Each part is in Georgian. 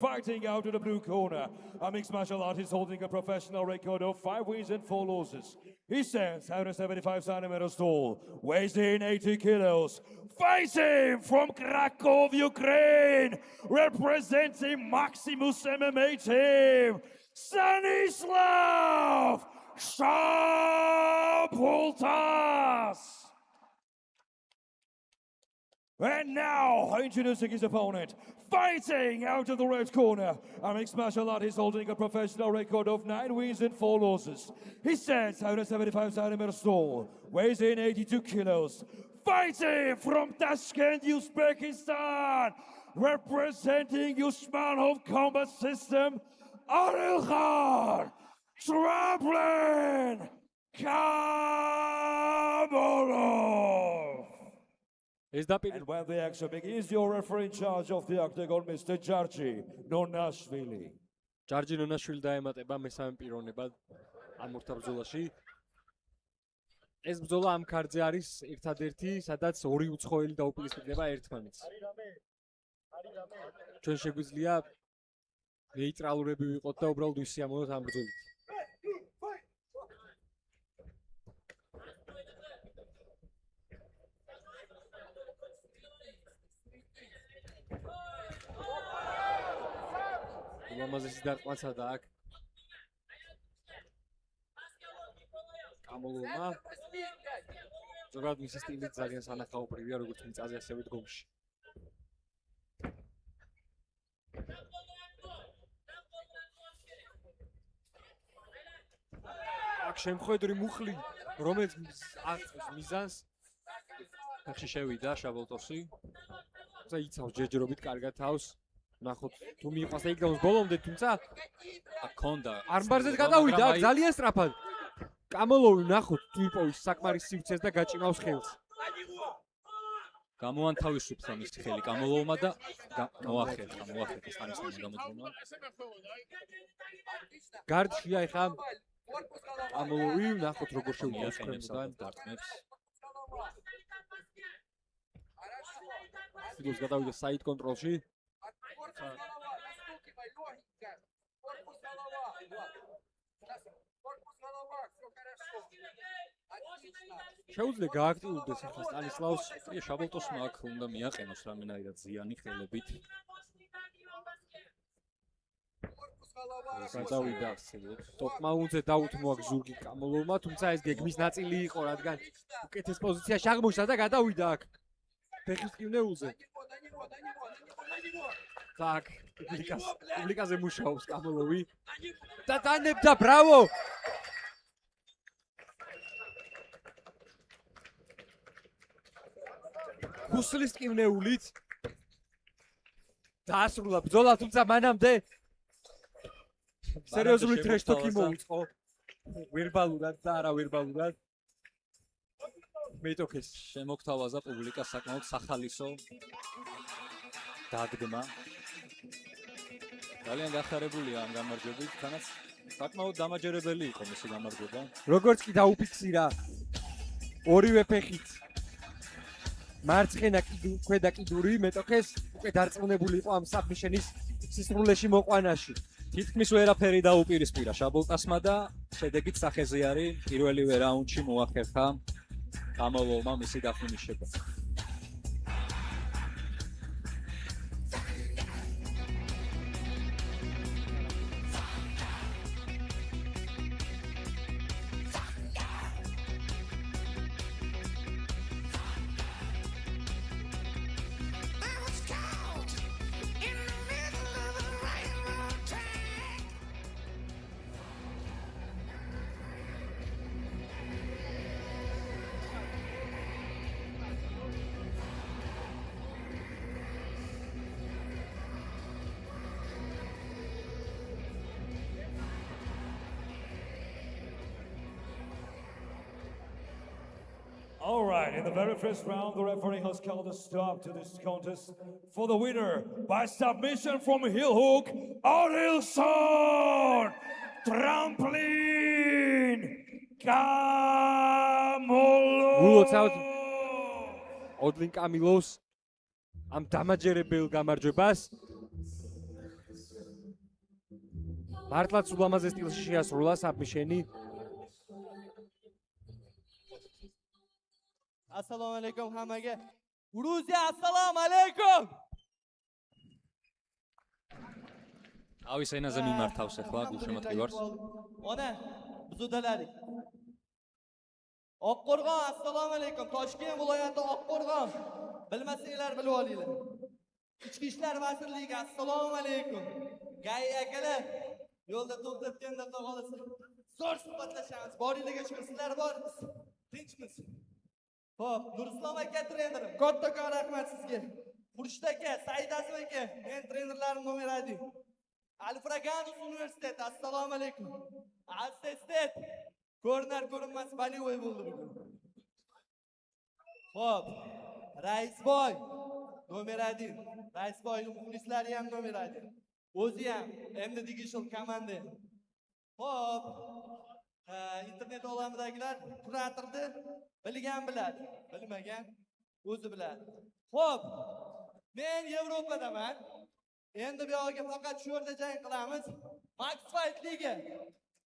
fighting out of the blue corner. A mixed martial artist holding a professional record of 5 wins and 4 losses. He stands 175 centimeters tall, weighs in 80 kilos. Fighting from Krakow, Ukraine, representing Maximus MMA team, Stanislav Szaboltas. And now, introducing his opponent, fighting out of the red corner, a mixed martial artist holding a professional record of 9 wins and 4 losses. He stands 175 centimeters tall, weighs in 82 kilos. Fighting from Tashkent, Uzbekistan, representing Usmanov Combat System, Arilkhan Tramplin Kamolov. And when the action begins, your referee in charge of the octagon, Mr. Georgi Nonashvili. Georgi Nonashvili დაემატება მესამე პიროვნებად ამ ორთაბრძოლაში. ეს ბრძოლა ამ ქარზე არის ერთადერთი, სადაც ორი უცხოელი დაუპირისპირდება ერთმანეთს. ჩვენ შეგვიძლია ნეიტრალურები ვიყოთ და უბრალოდ ვისიამოვნოთ ამ ბრძოლით. ლამაზესი დარტყმაცა და აქ კამოლოვმა ზოგადად მისი სტილი ძალიან სანახაობრივია, როგორც მიწაზე ასევე დგომში. აქ შემხედრი მუხლი, რომელიც აღწევს მიზანს, ახში შევიდა შაბოლტოსი. თუმცა იცავს ჯერჯერობით კარგად თავს. ნახოთ თუ მიყვას და იქ გავს ბოლომდე, თუმცა აქ ქონდა არმბარზე გადავიდა ძალიან სწრაფად. კამოლოვი ნახოთ თუ იპოვის საკმარის სივრცეს და გაჭიმავს ხელს. გამოანთავისუფლდა მისი ხელი კამოლოვმა და მოახერხა სტანისლავმა გამოძღვნა. გარდშია ეხა კამოლოვი, ნახოთ როგორ შეუძლებს ხელმისგან დარტყმებს. ფიდოს გადავიდა საიდ კონტროლში. შეუძლია გააქტიურდეს ახლა სტანისლავს. შაბოლტოსმა აქ უნდა მიაყენოს რამენაირად ზიანი ხელებით. გადავიდა ტოპ-მაუნზე დაუთმო აქ ზურგი კამოლოვმა, თუმცა ეს გეგმის ნაწილი იყო, რადგან უკეთეს პოზიციაში აღმოჩნდა და გადავიდა აქ ფეხის ტკივნეულზე. Так, პუბლიკაზე მუშაობს კამოლოვი და დანებდა, ბრავო! გუსლის ტკივნეულით დაასრულა ბრძოლა, თუმცა მანამდე სერიოზული ტრეშ-ტოკი მოუწყო. ვერბალურად და არა ვერბალურად. მეტოქეს შემოგთავაზა პუბლიკას საკმაოდ სახალისო დაგდმა. ძალიან გახარებულია ამ გამარჯვებით, თანაც საკმაოდ დამაჯერებელი იყო მისი გამარჯვება. როგორც კი დაუფიქსირა ორივე ფეხით მარცხენა ქვედა კიდური მეტოქეს უკვე დარწმუნებული იყო ამ საბმიშენის სისრულეში მოყვანაში. თითქმის ვერაფერი დაუპირისპირა შაბოლტასმა და შედეგით სახეზიარი პირველივე რაუნდში მოახერხა კამოლოვმა მისი დაფინიშება. All right, in the very first round, the referee has called a stop to this contest for the winner by submission from heel hook, Arilkhan Tramplin Kamolov. გულოცავთ ოდლინ კამილოვს ამ დამაჯერებელ გამარჯვებას. მართლაც ულამაზეს სტილში შეასრულა საბმიშენი. Assalomu alaykum hammaga. Gruziya, assalomu alaykum. ავის ენაზე მიმართავს ახლა გულშემატკივარს. Ona buzudaladik. Oqqo'rg'on, assalomu alaykum. Toshkent viloyati Oqqo'rg'on. Bilmasanglar bilib olinglar. Ichki ishlar vazirligiga assalomu alaykum. Gay akalar, yo'lda to'xtatganda qolsa, zo'r suhbatlashamiz. Boringlarga chiqsizlar bormiz. Tinchmiz. Xo'p, Nurislom aka trenerim. Kattakon rahmat sizga. Xurshid aka, Said Azim aka, men trenerlarim nomer 1. Alfraganus universiteti, assalomu alaykum. Assistent. Ko'rinar ko'rinmas balivoy bo'ldi bugun. Xo'p, Raisboy nomer 1. Raisboyning muxlislari ham nomer 1. O'zi ham MD Digital komanda. Xo'p, internet olamidagilar kuratorni bilgan biladi, bilmagan o'zi biladi. Xo'p, men Yevropadaman. Endi bu yoqqa faqat shu yerda jang qilamiz. Max Fight Liga.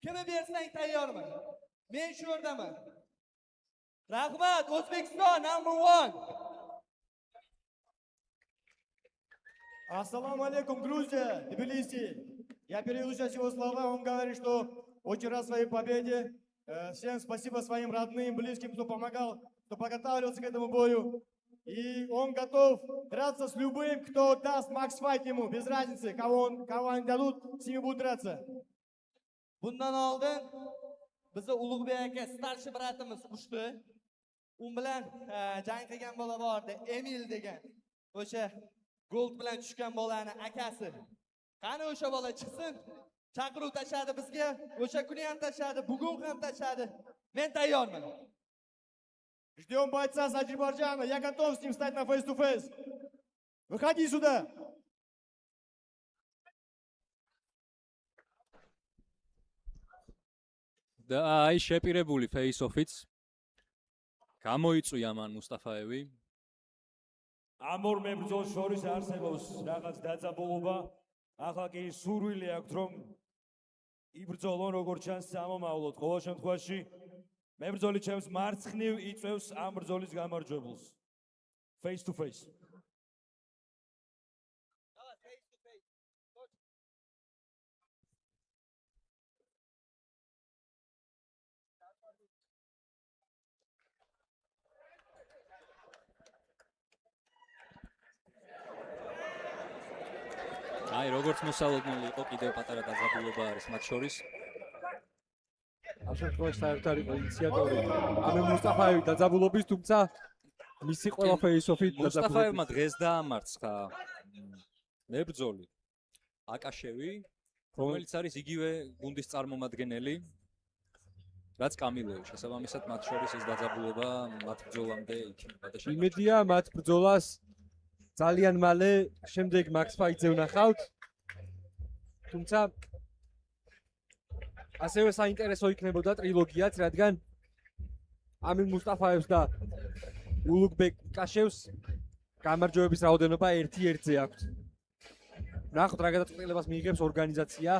Kimni bersang tayyorman. Men shu yerdaman. Rahmat, O'zbekiston number 1. Ассаламу алейкум, Грузия, Тбилиси. Я переведу сейчас его слова, он говорит, что очень рад своей победе. Всем спасибо своим родным, близким, кто помогал, кто подготавливался к этому бою. И он готов драться с любым, кто даст макс-файт ему, без разницы, кого они дадут, с ними будут драться. Bundan oldin bizni Ulug'bek aka starshi bratimiz ushdi. U bilan jang qilgan bola bordi, Emil degan. O'sha gold bilan tushgan bolani akasi. Qani o'sha bola chiqsin? Chaqiruv tashadi bizga. O'sha kuni ham tashadi, bugun ham tashadi. Men tayyorman. Ждем бойца с Азербайджана, я готов с ним встать на фейс-ту-фейс. Выходи сюда. და აი შეპირებული face-off-იც გამოიწვია მან მუსტაფაევი. ამ ორ მებრძოლ შორის არსებობს რაღაც დაძაბულობა. ახლა კი სურვილი აქვს რომ იბრძოლონ როგორც ჩანს სამომავლოდ. ყოველ შემთხვევაში მებრძოლი ჩემს მარცხნივ იწევს ამ ბრძოლის გამარჯვებულს. Face to face. აი როგორც მოსალოდნელი იყო კიდევ პატარა დაძაბულობა არის მათ შორის. ამ შემთხვევაში საერთოდ იყო ინიციატორი ამე მუსტაფაევი დაძაბულობის, თუმცა მისი ყველა face-off-ი მუსტაფაევმა დღეს დაამარცხა მებრძოლი აკაშევი, რომელიც არის იგივე გუნდის წარმომადგენელი, რაც კამილოვი. შესაბამისად მათ შორის ეს დაძაბულობა მათ ბრძოლამდე იქნება და იმედია მათ ბრძოლას ძალიან მალე შემდეგ Max Fight-ზე ვნახავთ. თუმცა ასევე საინტერესო იქნებოდა ტრილოგიაც, რადგან ამინ მუსტაფაევს და ულუგბეკ კაშევს გამარჯვების რაოდენობა 1-1-ზე აქვთ. ნახოთ რა გადაწყვეტილებას მიიღებს ორგანიზაცია.